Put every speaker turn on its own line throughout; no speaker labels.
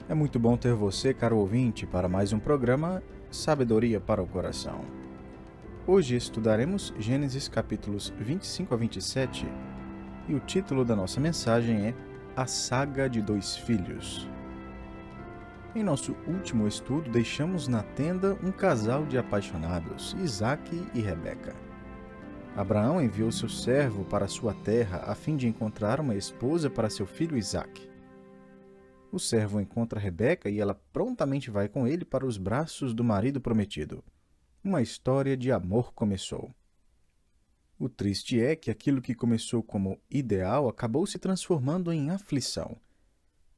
É muito bom ter você, caro ouvinte, para mais um programa Sabedoria para o Coração. Hoje estudaremos Gênesis capítulos 25 a 27 e o título da nossa mensagem é A Saga de Dois Filhos. Em nosso último estudo, deixamos na tenda um casal de apaixonados, Isaque e Rebeca. Abraão enviou seu servo para sua terra a fim de encontrar uma esposa para seu filho Isaque. O servo encontra Rebeca e ela prontamente vai com ele para os braços do marido prometido. Uma história de amor começou. O triste é que aquilo que começou como ideal acabou se transformando em aflição.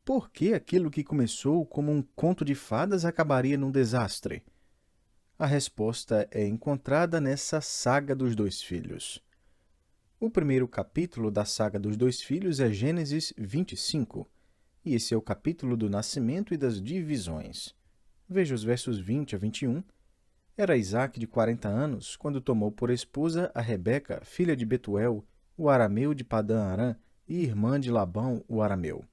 Por que aquilo que começou como um conto de fadas acabaria num desastre? A resposta é encontrada nessa saga dos dois filhos. O primeiro capítulo da saga dos dois filhos é Gênesis 25, e esse é o capítulo do nascimento e das divisões. Veja os versos 20 a 21. Era Isaque de 40 anos, quando tomou por esposa a Rebeca, filha de Betuel, o arameu de Padã-Arã, e irmã de Labão, o arameu.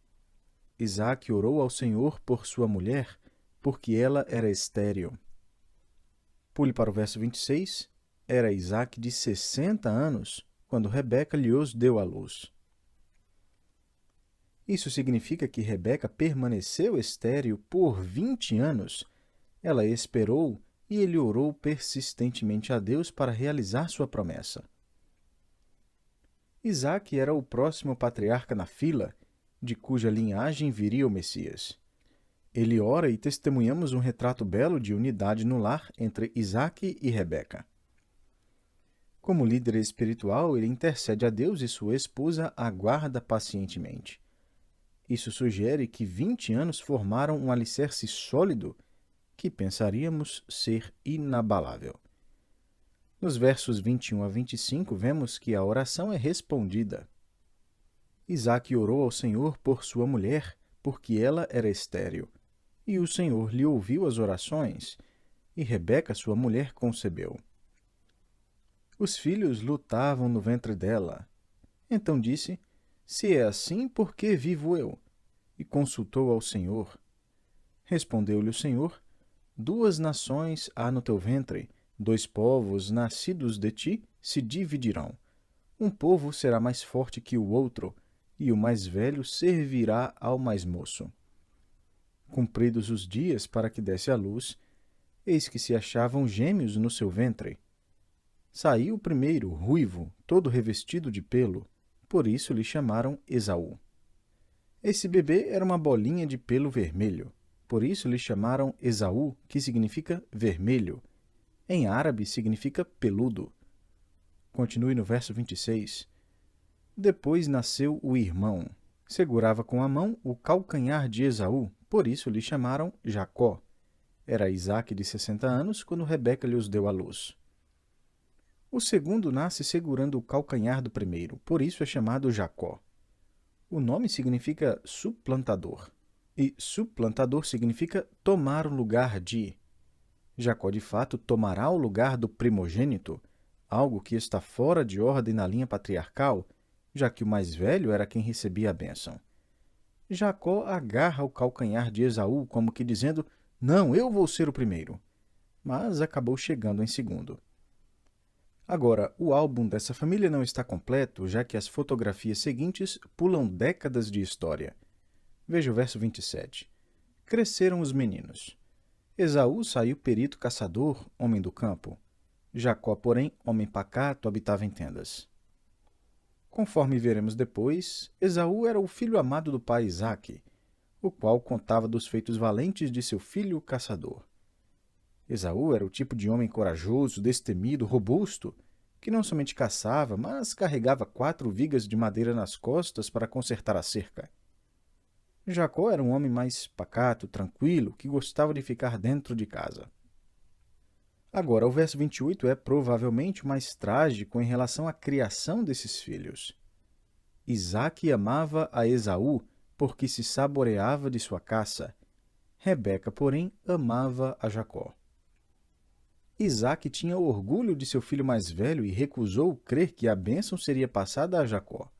Isaque orou ao Senhor por sua mulher, porque ela era estéril. Pule para o verso 26. Era Isaque de 60 anos, quando Rebeca lhes deu à luz. Isso significa que Rebeca permaneceu estéril por 20 anos. Ela esperou e ele orou persistentemente a Deus para realizar sua promessa. Isaque era o próximo patriarca na fila, de cuja linhagem viria o Messias. Ele ora e testemunhamos um retrato belo de unidade no lar entre Isaque e Rebeca. Como líder espiritual, ele intercede a Deus e sua esposa aguarda pacientemente. Isso sugere que 20 anos formaram um alicerce sólido que pensaríamos ser inabalável. Nos versos 21 a 25, vemos que a oração é respondida. Isaque orou ao Senhor por sua mulher, porque ela era estéril, e o Senhor lhe ouviu as orações, e Rebeca, sua mulher, concebeu. Os filhos lutavam no ventre dela. Então disse: Se é assim, por que vivo eu? E consultou ao Senhor. Respondeu-lhe o Senhor: 2 nações há no teu ventre, 2 povos nascidos de ti se dividirão. Um povo será mais forte que o outro, e o mais velho servirá ao mais moço. Cumpridos os dias para que desse à luz, eis que se achavam gêmeos no seu ventre. Saiu o primeiro, ruivo, todo revestido de pelo, por isso lhe chamaram Esaú. Esse bebê era uma bolinha de pelo vermelho, por isso lhe chamaram Esaú, que significa vermelho. Em árabe significa peludo. Continue no verso 26. Depois nasceu o irmão. Segurava com a mão o calcanhar de Esaú, por isso lhe chamaram Jacó. Era Isaque de 60 anos quando Rebeca lhes deu à luz. O segundo nasce segurando o calcanhar do primeiro, por isso é chamado Jacó. O nome significa suplantador, e suplantador significa tomar o lugar de. Jacó, de fato, tomará o lugar do primogênito, algo que está fora de ordem na linha patriarcal, já que o mais velho era quem recebia a bênção. Jacó agarra o calcanhar de Esaú, como que dizendo: Não, eu vou ser o primeiro. Mas acabou chegando em segundo. Agora, o álbum dessa família não está completo, já que as fotografias seguintes pulam décadas de história. Veja o verso 27. Cresceram os meninos. Esaú saiu perito caçador, homem do campo. Jacó, porém, homem pacato, habitava em tendas. Conforme veremos depois, Esaú era o filho amado do pai Isaque, o qual contava dos feitos valentes de seu filho caçador. Esaú era o tipo de homem corajoso, destemido, robusto, que não somente caçava, mas carregava 4 vigas de madeira nas costas para consertar a cerca. Jacó era um homem mais pacato, tranquilo, que gostava de ficar dentro de casa. Agora, o verso 28 é provavelmente o mais trágico em relação à criação desses filhos. Isaque amava a Esaú porque se saboreava de sua caça. Rebeca, porém, amava a Jacó. Isaque tinha orgulho de seu filho mais velho e recusou crer que a bênção seria passada a Jacó.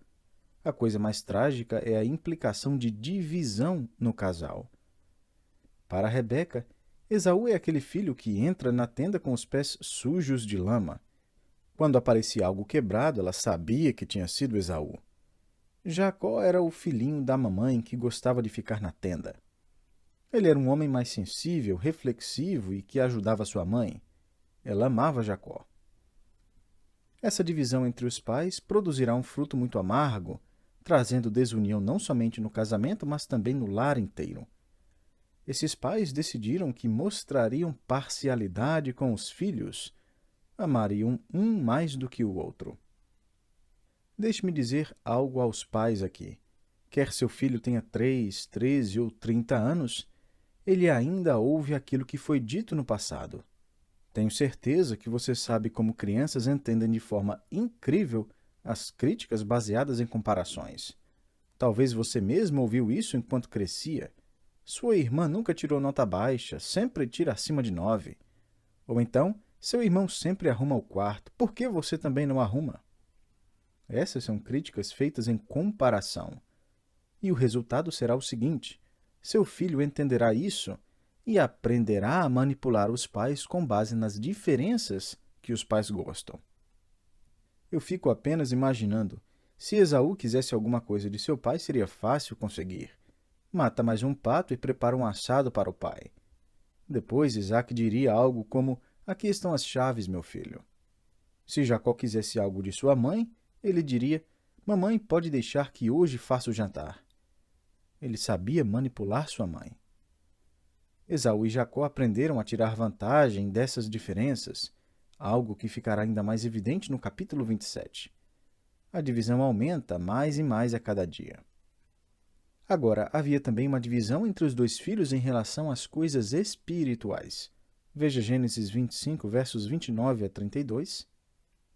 A coisa mais trágica é a implicação de divisão no casal. Para Rebeca, Esaú é aquele filho que entra na tenda com os pés sujos de lama. Quando aparecia algo quebrado, ela sabia que tinha sido Esaú. Jacó era o filhinho da mamãe que gostava de ficar na tenda. Ele era um homem mais sensível, reflexivo e que ajudava sua mãe. Ela amava Jacó. Essa divisão entre os pais produzirá um fruto muito amargo, trazendo desunião não somente no casamento, mas também no lar inteiro. Esses pais decidiram que mostrariam parcialidade com os filhos, amariam um mais do que o outro. Deixe-me dizer algo aos pais aqui. Quer seu filho tenha 3, 13 ou 30 anos, ele ainda ouve aquilo que foi dito no passado. Tenho certeza que você sabe como crianças entendem de forma incrível as críticas baseadas em comparações. Talvez você mesmo ouviu isso enquanto crescia. Sua irmã nunca tirou nota baixa, sempre tira acima de 9. Ou então, seu irmão sempre arruma o quarto, por que você também não arruma? Essas são críticas feitas em comparação. E o resultado será o seguinte: seu filho entenderá isso e aprenderá a manipular os pais com base nas diferenças que os pais gostam. Eu fico apenas imaginando, se Esaú quisesse alguma coisa de seu pai, seria fácil conseguir. Mata mais um pato e prepara um assado para o pai. Depois Isaque diria algo como: aqui estão as chaves, meu filho. Se Jacó quisesse algo de sua mãe, ele diria: mamãe, pode deixar que hoje faça o jantar. Ele sabia manipular sua mãe. Esaú e Jacó aprenderam a tirar vantagem dessas diferenças, algo que ficará ainda mais evidente no capítulo 27. A divisão aumenta mais e mais a cada dia. Agora, havia também uma divisão entre os dois filhos em relação às coisas espirituais. Veja Gênesis 25, versos 29 a 32.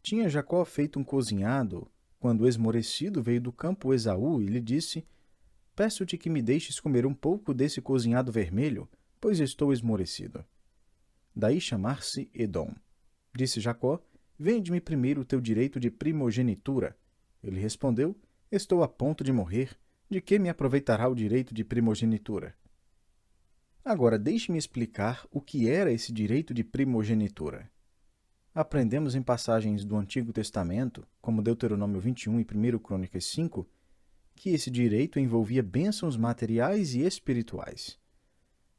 Tinha Jacó feito um cozinhado, quando esmorecido veio do campo Esaú e lhe disse: peço-te que me deixes comer um pouco desse cozinhado vermelho, pois estou esmorecido. Daí chamar-se Edom. Disse Jacó: vende-me primeiro o teu direito de primogenitura. Ele respondeu: estou a ponto de morrer. De que me aproveitará o direito de primogenitura? Agora, deixe-me explicar o que era esse direito de primogenitura. Aprendemos em passagens do Antigo Testamento, como Deuteronômio 21 e 1 Crônicas 5, que esse direito envolvia bênçãos materiais e espirituais.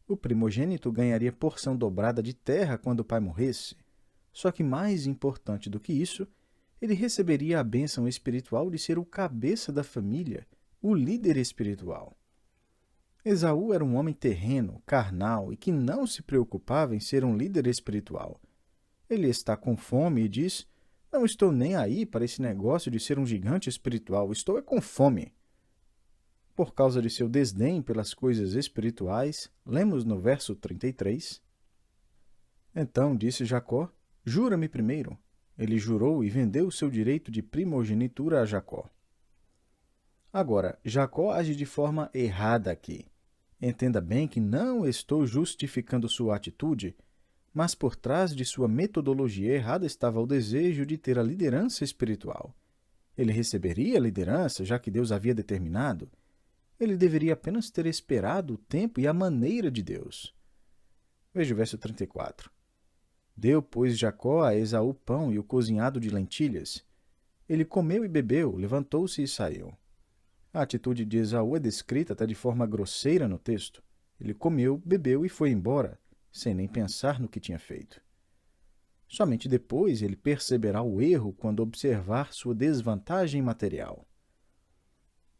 O primogênito ganharia porção dobrada de terra quando o pai morresse. Só que mais importante do que isso, ele receberia a bênção espiritual de ser o cabeça da família, o líder espiritual. Esaú era um homem terreno, carnal e que não se preocupava em ser um líder espiritual. Ele está com fome e diz: não estou nem aí para esse negócio de ser um gigante espiritual, estou com fome. Por causa de seu desdém pelas coisas espirituais, lemos no verso 33. Então disse Jacó: jura-me primeiro. Ele jurou e vendeu o seu direito de primogenitura a Jacó. Agora, Jacó age de forma errada aqui. Entenda bem que não estou justificando sua atitude, mas por trás de sua metodologia errada estava o desejo de ter a liderança espiritual. Ele receberia a liderança, já que Deus havia determinado. Ele deveria apenas ter esperado o tempo e a maneira de Deus. Veja o verso 34. Deu, pois, Jacó a Esaú pão e o cozinhado de lentilhas. Ele comeu e bebeu, levantou-se e saiu. A atitude de Esaú é descrita até de forma grosseira no texto. Ele comeu, bebeu e foi embora, sem nem pensar no que tinha feito. Somente depois ele perceberá o erro quando observar sua desvantagem material.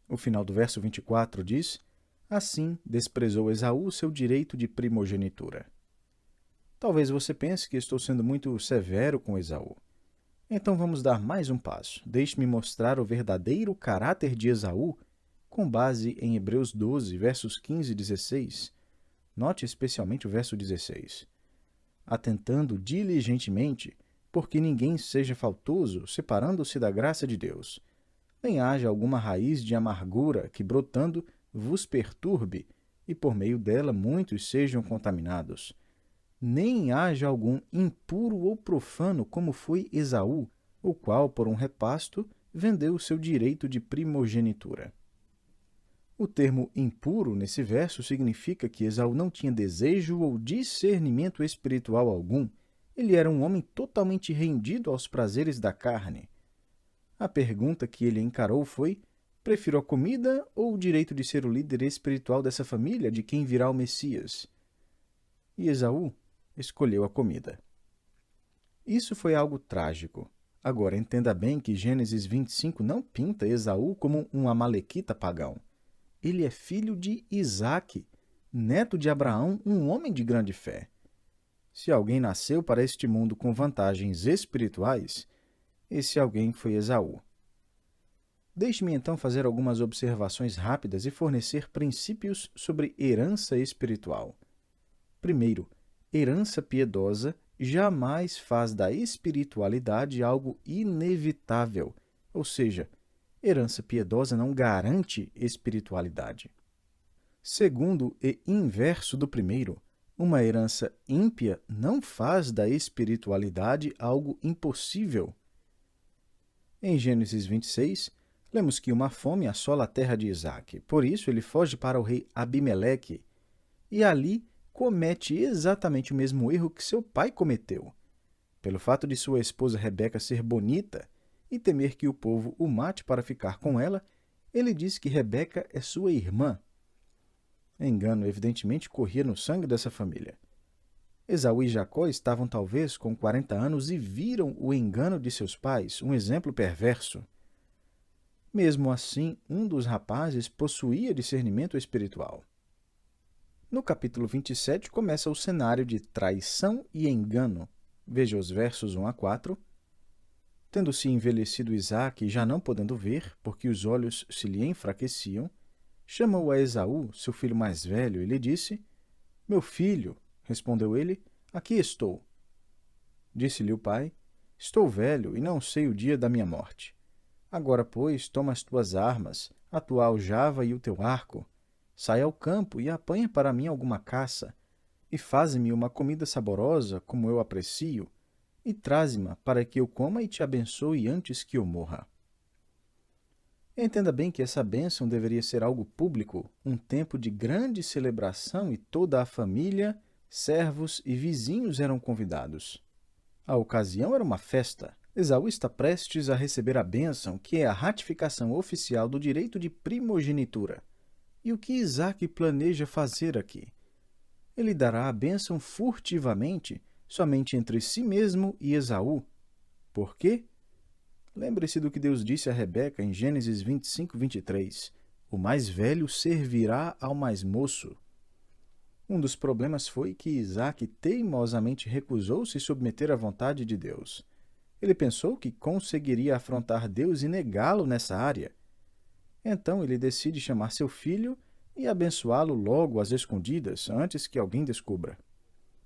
O final do verso 24 diz: assim desprezou Esaú seu direito de primogenitura. Talvez você pense que estou sendo muito severo com Esaú. Então vamos dar mais um passo. Deixe-me mostrar o verdadeiro caráter de Esaú com base em Hebreus 12, versos 15 e 16. Note especialmente o verso 16. Atentando diligentemente, porque ninguém seja faltoso, separando-se da graça de Deus, nem haja alguma raiz de amargura que, brotando, vos perturbe, e por meio dela muitos sejam contaminados. Nem haja algum impuro ou profano, como foi Esaú, o qual, por um repasto, vendeu o seu direito de primogenitura. O termo impuro nesse verso significa que Esaú não tinha desejo ou discernimento espiritual algum. Ele era um homem totalmente rendido aos prazeres da carne. A pergunta que ele encarou foi: prefiro a comida ou o direito de ser o líder espiritual dessa família de quem virá o Messias? E Esaú escolheu a comida. Isso foi algo trágico. Agora, entenda bem que Gênesis 25 não pinta Esaú como um amalequita pagão. Ele é filho de Isaque, neto de Abraão, um homem de grande fé. Se alguém nasceu para este mundo com vantagens espirituais, esse alguém foi Esaú. Deixe-me então fazer algumas observações rápidas e fornecer princípios sobre herança espiritual. Primeiro, herança piedosa jamais faz da espiritualidade algo inevitável, ou seja, herança piedosa não garante espiritualidade. Segundo e inverso do primeiro, uma herança ímpia não faz da espiritualidade algo impossível. Em Gênesis 26, lemos que uma fome assola a terra de Isaque. Por isso, ele foge para o rei Abimeleque e ali comete exatamente o mesmo erro que seu pai cometeu. Pelo fato de sua esposa Rebeca ser bonita e temer que o povo o mate para ficar com ela, ele diz que Rebeca é sua irmã. Engano, evidentemente, corria no sangue dessa família. Esaú e Jacó estavam talvez com 40 anos e viram o engano de seus pais, um exemplo perverso. Mesmo assim, um dos rapazes possuía discernimento espiritual. No capítulo 27 começa o cenário de traição e engano. Veja os versos 1 a 4. Tendo-se envelhecido Isaque, já não podendo ver, porque os olhos se lhe enfraqueciam, chamou a Esaú, seu filho mais velho, e lhe disse: Meu filho, respondeu ele, aqui estou. Disse-lhe o pai: Estou velho e não sei o dia da minha morte. Agora, pois, toma as tuas armas, a tua aljava e o teu arco. Sai ao campo e apanha para mim alguma caça, e faze-me uma comida saborosa, como eu aprecio, e traze-ma para que eu coma e te abençoe antes que eu morra. Entenda bem que essa bênção deveria ser algo público, um tempo de grande celebração e toda a família, servos e vizinhos eram convidados. A ocasião era uma festa. Esaú está prestes a receber a bênção, que é a ratificação oficial do direito de primogenitura. E o que Isaque planeja fazer aqui? Ele dará a bênção furtivamente, somente entre si mesmo e Esaú. Por quê? Lembre-se do que Deus disse a Rebeca em Gênesis 25, 23. O mais velho servirá ao mais moço. Um dos problemas foi que Isaque teimosamente recusou se submeter à vontade de Deus. Ele pensou que conseguiria afrontar Deus e negá-lo nessa área. Então ele decide chamar seu filho e abençoá-lo logo às escondidas, antes que alguém descubra.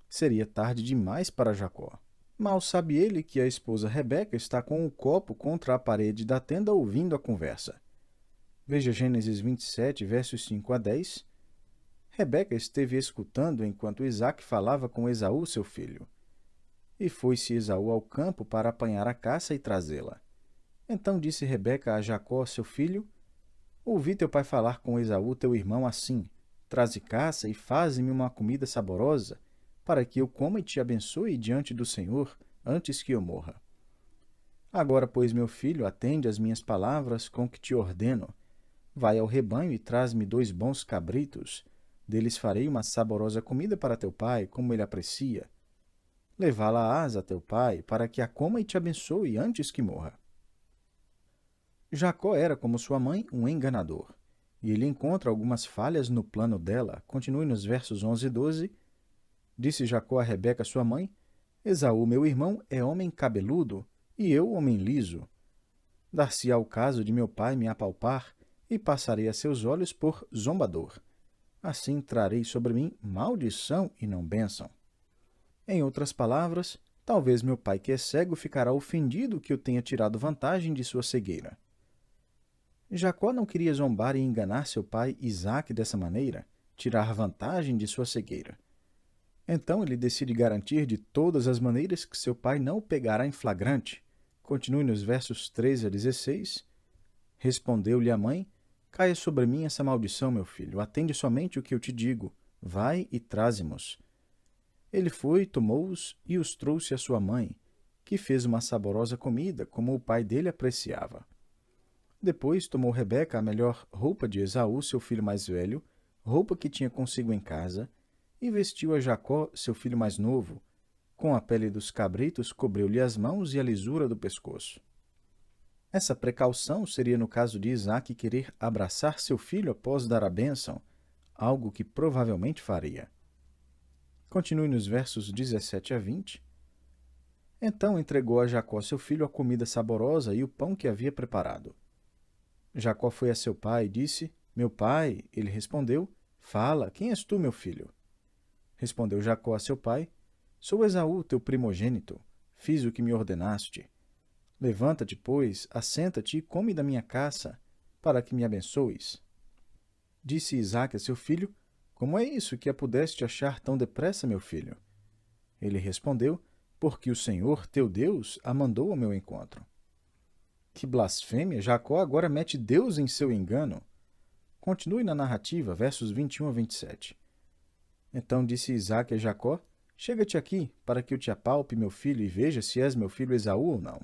Seria tarde demais para Jacó. Mal sabe ele que a esposa Rebeca está com o copo contra a parede da tenda ouvindo a conversa. Veja Gênesis 27, versos 5 a 10. Rebeca esteve escutando enquanto Isaque falava com Esaú, seu filho. E foi-se Esaú ao campo para apanhar a caça e trazê-la. Então disse Rebeca a Jacó, seu filho: Ouvi teu pai falar com Esaú, teu irmão, assim: Traze caça e faze-me uma comida saborosa, para que eu coma e te abençoe diante do Senhor, antes que eu morra. Agora, pois, meu filho, atende às minhas palavras com que te ordeno. Vai ao rebanho e traz-me 2 bons cabritos. Deles farei uma saborosa comida para teu pai, como ele aprecia. Levá-la-ás a teu pai, para que a coma e te abençoe antes que morra. Jacó era, como sua mãe, um enganador, e ele encontra algumas falhas no plano dela. Continue nos versos 11 e 12. Disse Jacó a Rebeca, sua mãe: Esaú, meu irmão, é homem cabeludo, e eu homem liso. Dar-se-á o caso de meu pai me apalpar, e passarei a seus olhos por zombador. Assim trarei sobre mim maldição e não bênção. Em outras palavras, talvez meu pai, que é cego, ficará ofendido que eu tenha tirado vantagem de sua cegueira. Jacó não queria zombar e enganar seu pai Isaque dessa maneira, tirar vantagem de sua cegueira. Então ele decide garantir de todas as maneiras que seu pai não o pegará em flagrante. Continue nos versos 13 a 16. Respondeu-lhe a mãe: Caia sobre mim essa maldição, meu filho. Atende somente o que eu te digo. Vai e traze-mos. Ele foi, tomou-os e os trouxe à sua mãe, que fez uma saborosa comida, como o pai dele apreciava. Depois tomou Rebeca a melhor roupa de Esaú, seu filho mais velho, roupa que tinha consigo em casa, e vestiu a Jacó, seu filho mais novo. Com a pele dos cabritos cobriu-lhe as mãos e a lisura do pescoço. Essa precaução seria no caso de Isaque querer abraçar seu filho após dar a bênção, algo que provavelmente faria. Continue nos versos 17 a 20. Então entregou a Jacó seu filho a comida saborosa e o pão que havia preparado. Jacó foi a seu pai e disse: Meu pai. Ele respondeu: Fala, quem és tu, meu filho? Respondeu Jacó a seu pai: Sou Esaú, teu primogênito. Fiz o que me ordenaste. Levanta-te, pois, assenta-te e come da minha caça, para que me abençoes. Disse Isaque a seu filho: Como é isso que a pudeste achar tão depressa, meu filho? Ele respondeu: Porque o Senhor, teu Deus, a mandou ao meu encontro. Que blasfêmia! Jacó agora mete Deus em seu engano. Continue na narrativa, versos 21 a 27. Então disse Isaque a Jacó: Chega-te aqui, para que eu te apalpe, meu filho, e veja se és meu filho Esaú ou não.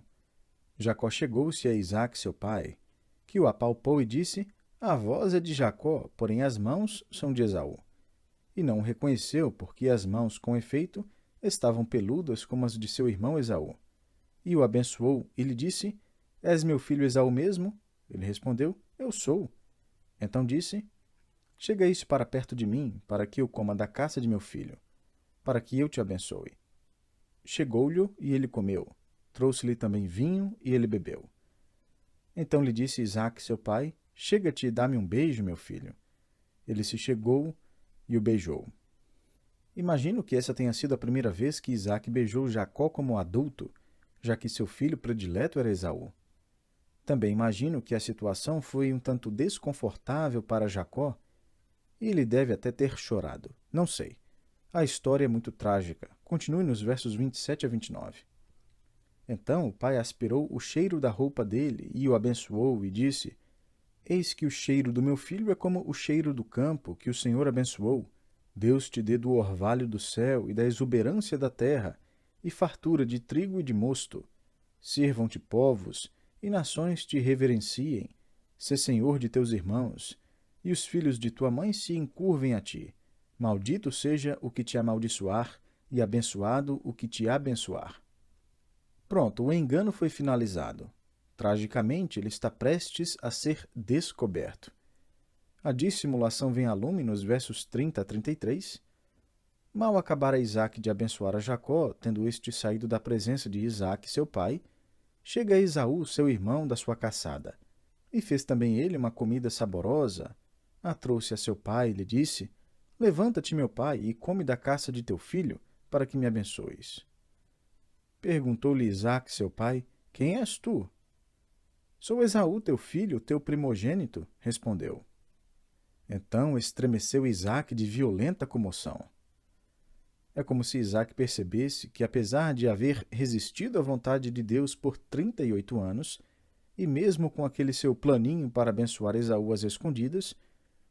Jacó chegou-se a Isaque, seu pai, que o apalpou e disse: A voz é de Jacó, porém as mãos são de Esaú. E não o reconheceu, porque as mãos, com efeito, estavam peludas como as de seu irmão Esaú. E o abençoou e lhe disse: És meu filho Esaú mesmo? Ele respondeu: Eu sou. Então disse: Chega isso para perto de mim, para que eu coma da caça de meu filho, para que eu te abençoe. Chegou-lhe e ele comeu. Trouxe-lhe também vinho e ele bebeu. Então lhe disse Isaque, seu pai: Chega-te e dá-me um beijo, meu filho. Ele se chegou e o beijou. Imagino que essa tenha sido a primeira vez que Isaque beijou Jacó como adulto, já que seu filho predileto era Esaú. Também imagino que a situação foi um tanto desconfortável para Jacó e ele deve até ter chorado. Não sei. A história é muito trágica. Continue nos versos 27 a 29. Então o pai aspirou o cheiro da roupa dele e o abençoou e disse: Eis que o cheiro do meu filho é como o cheiro do campo que o Senhor abençoou. Deus te dê do orvalho do céu e da exuberância da terra, e fartura de trigo e de mosto. Sirvam-te povos, e nações te reverenciem. Sê senhor de teus irmãos, e os filhos de tua mãe se encurvem a ti. Maldito seja o que te amaldiçoar, e abençoado o que te abençoar. Pronto, o engano foi finalizado. Tragicamente, ele está prestes a ser descoberto. A dissimulação vem a lume nos versos 30 a 33. Mal acabara Isaque de abençoar a Jacó, tendo este saído da presença de Isaque, seu pai, chega Esaú, seu irmão, da sua caçada. E fez também ele uma comida saborosa. A trouxe a seu pai e lhe disse: Levanta-te, meu pai, e come da caça de teu filho, para que me abençoes. Perguntou-lhe Isaque, seu pai: Quem és tu? Sou Esaú, teu filho, teu primogênito, respondeu. Então estremeceu Isaque de violenta comoção. É como se Isaque percebesse que, apesar de haver resistido à vontade de Deus por 38 anos, e mesmo com aquele seu planinho para abençoar Esaú às escondidas,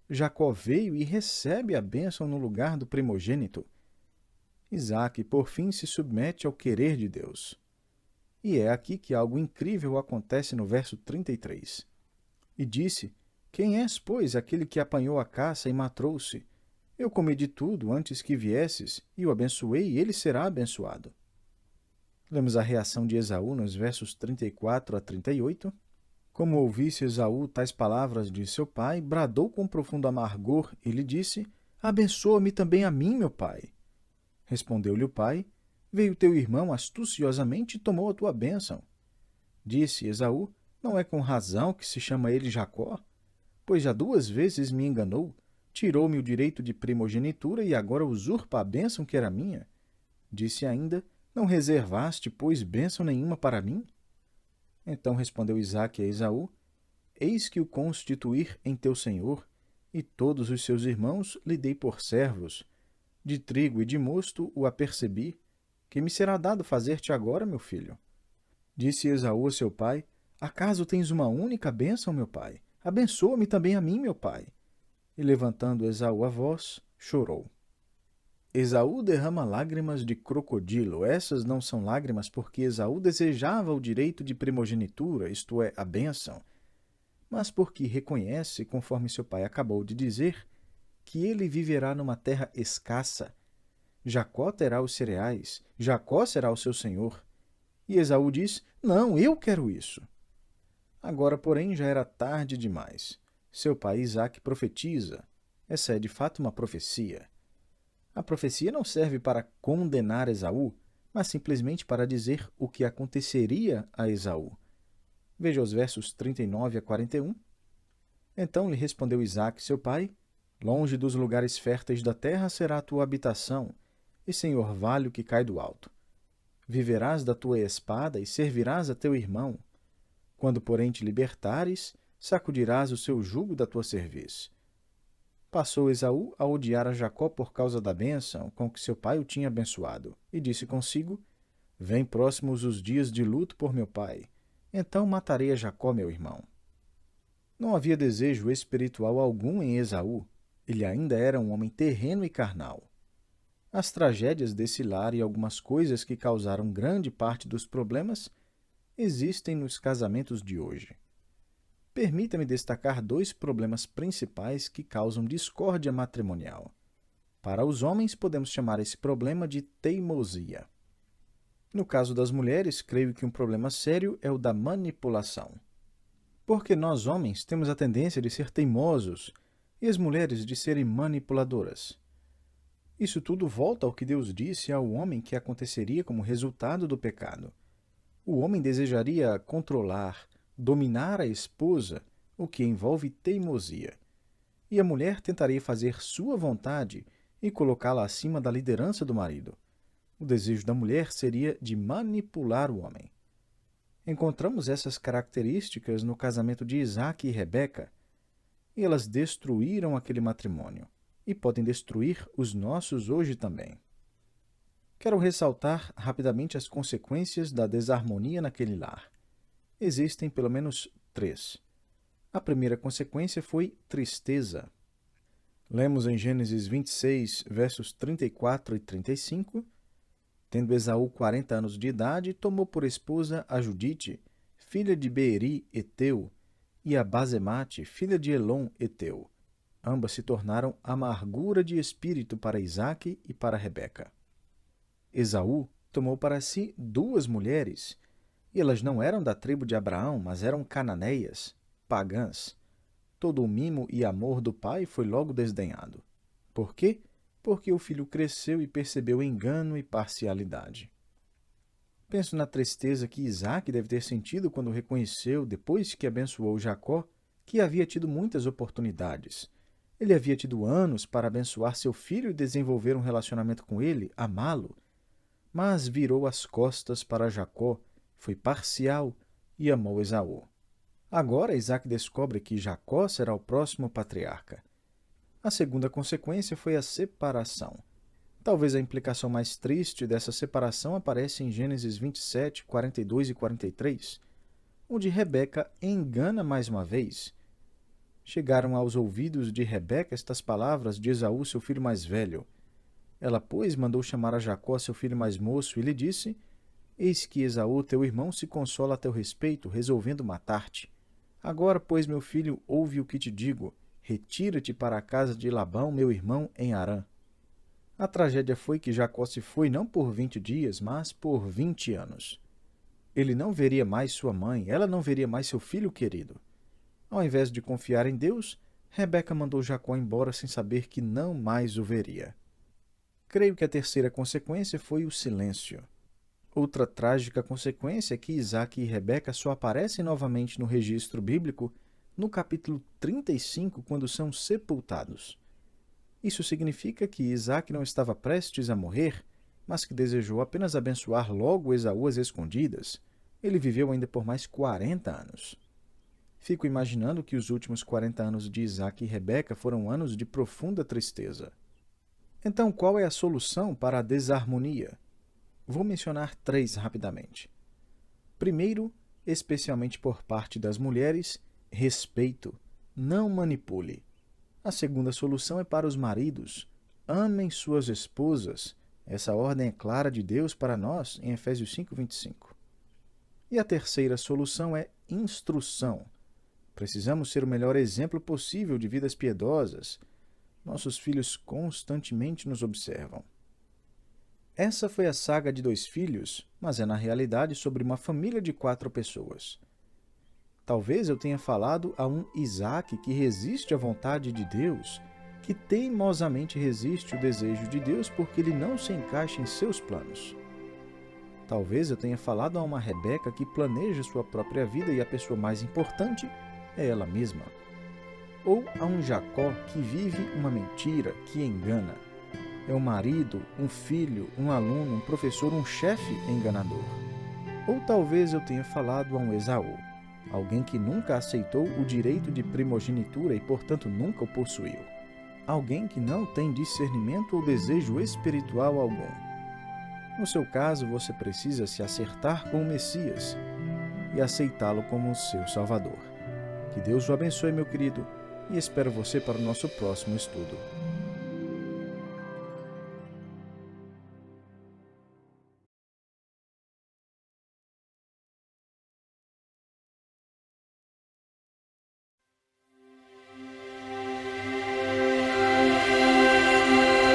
Jacó veio e recebe a bênção no lugar do primogênito. Isaque, por fim, se submete ao querer de Deus. E é aqui que algo incrível acontece no verso 33. E disse: Quem és, pois, aquele que apanhou a caça e matrou-se? Eu comi de tudo antes que viesses, e o abençoei, e ele será abençoado. Lemos a reação de Esaú nos versos 34 a 38. Como ouvisse Esaú tais palavras de seu pai, bradou com profundo amargor e lhe disse: Abençoa-me também a mim, meu pai. Respondeu-lhe o pai: Veio teu irmão astuciosamente e tomou a tua bênção. Disse Esaú: Não é com razão que se chama ele Jacó? Pois já 2 vezes me enganou, tirou-me o direito de primogenitura e agora usurpa a bênção que era minha. Disse ainda: Não reservaste, pois, bênção nenhuma para mim? Então respondeu Isaque a Esaú: Eis que o constituir em teu senhor, e todos os seus irmãos lhe dei por servos. De trigo e de mosto o apercebi. Que me será dado fazer-te agora, meu filho? Disse Esaú a seu pai: Acaso tens uma única bênção, meu pai? Abençoa-me também a mim, meu pai. E levantando Esaú a voz, chorou. Esaú derrama lágrimas de crocodilo. Essas não são lágrimas porque Esaú desejava o direito de primogenitura, isto é, a bênção, mas porque reconhece, conforme seu pai acabou de dizer, que ele viverá numa terra escassa. Jacó terá os cereais, Jacó será o seu senhor. E Esaú diz, não, eu quero isso. Agora, porém, já era tarde demais. Seu pai Isaque profetiza. Essa é de fato uma profecia. A profecia não serve para condenar Esaú, mas simplesmente para dizer o que aconteceria a Esaú. Veja os versos 39 a 41. Então lhe respondeu Isaque, seu pai, longe dos lugares férteis da terra será a tua habitação, e sem orvalho que cai do alto. Viverás da tua espada e servirás a teu irmão. Quando, porém, te libertares, sacudirás o seu jugo da tua cerviz. Passou Esaú a odiar a Jacó por causa da bênção com que seu pai o tinha abençoado, e disse consigo, vem próximos os dias de luto por meu pai, então matarei a Jacó, meu irmão. Não havia desejo espiritual algum em Esaú, ele ainda era um homem terreno e carnal. As tragédias desse lar e algumas coisas que causaram grande parte dos problemas existem nos casamentos de hoje. Permita-me destacar dois problemas principais que causam discórdia matrimonial. Para os homens, podemos chamar esse problema de teimosia. No caso das mulheres, creio que um problema sério é o da manipulação. Porque nós, homens, temos a tendência de ser teimosos e as mulheres de serem manipuladoras. Isso tudo volta ao que Deus disse ao homem que aconteceria como resultado do pecado. O homem desejaria controlar, dominar a esposa, o que envolve teimosia. E a mulher tentaria fazer sua vontade e colocá-la acima da liderança do marido. O desejo da mulher seria de manipular o homem. Encontramos essas características no casamento de Isaque e Rebeca, e elas destruíram aquele matrimônio, e podem destruir os nossos hoje também. Quero ressaltar rapidamente as consequências da desarmonia naquele lar. Existem pelo menos 3. A primeira consequência foi tristeza. Lemos em Gênesis 26, versos 34 e 35, tendo Esaú 40 anos de idade, tomou por esposa a Judite, filha de Beeri, Eteu, e a Basemate, filha de Elon, Eteu. Ambas se tornaram amargura de espírito para Isaque e para Rebeca. Esaú tomou para si 2 mulheres, e elas não eram da tribo de Abraão, mas eram cananeias, pagãs. Todo o mimo e amor do pai foi logo desdenhado. Por quê? Porque o filho cresceu e percebeu engano e parcialidade. Penso na tristeza que Isaque deve ter sentido quando reconheceu, depois que abençoou Jacó, que havia tido muitas oportunidades. Ele havia tido anos para abençoar seu filho e desenvolver um relacionamento com ele, amá-lo, mas virou as costas para Jacó, foi parcial e amou Esaú. Agora Isaque descobre que Jacó será o próximo patriarca. A segunda consequência foi a separação. Talvez a implicação mais triste dessa separação aparece em Gênesis 27, 42 e 43, onde Rebeca engana mais uma vez. Chegaram aos ouvidos de Rebeca estas palavras de Esaú, seu filho mais velho. Ela, pois, mandou chamar a Jacó, seu filho mais moço, e lhe disse, eis que Esaú, teu irmão, se consola a teu respeito, resolvendo matar-te. Agora, pois, meu filho, ouve o que te digo. Retira-te para a casa de Labão, meu irmão, em Harã. A tragédia foi que Jacó se foi não por 20 dias, mas por 20 anos. Ele não veria mais sua mãe, ela não veria mais seu filho querido. Ao invés de confiar em Deus, Rebeca mandou Jacó embora sem saber que não mais o veria. Creio que a terceira consequência foi o silêncio. Outra trágica consequência é que Isaque e Rebeca só aparecem novamente no registro bíblico no capítulo 35, quando são sepultados. Isso significa que Isaque não estava prestes a morrer, mas que desejou apenas abençoar logo Esaú às escondidas. Ele viveu ainda por mais 40 anos. Fico imaginando que os últimos 40 anos de Isaque e Rebeca foram anos de profunda tristeza. Então, qual é a solução para a desarmonia? Vou mencionar 3 rapidamente. Primeiro, especialmente por parte das mulheres, respeito. não manipule. A segunda solução é para os maridos. Amem suas esposas. Essa ordem é clara de Deus para nós em Efésios 5:25. E a terceira solução é instrução. Precisamos ser o melhor exemplo possível de vidas piedosas. Nossos filhos constantemente nos observam. Essa foi a saga de 2 filhos, mas é na realidade sobre uma família de 4 pessoas. Talvez eu tenha falado a um Isaac que resiste à vontade de Deus, que teimosamente resiste o desejo de Deus porque ele não se encaixa em seus planos. Talvez eu tenha falado a uma Rebeca que planeja sua própria vida e a pessoa mais importante é ela mesma. Ou a um Jacó que vive uma mentira, que engana. É um marido, um filho, um aluno, um professor, um chefe enganador. Ou talvez eu tenha falado a um Esaú, alguém que nunca aceitou o direito de primogenitura e, portanto, nunca o possuiu. Alguém que não tem discernimento ou desejo espiritual algum. No seu caso, você precisa se acertar com o Messias e aceitá-lo como seu Salvador. Que Deus o abençoe, meu querido, e espero você para o nosso próximo estudo.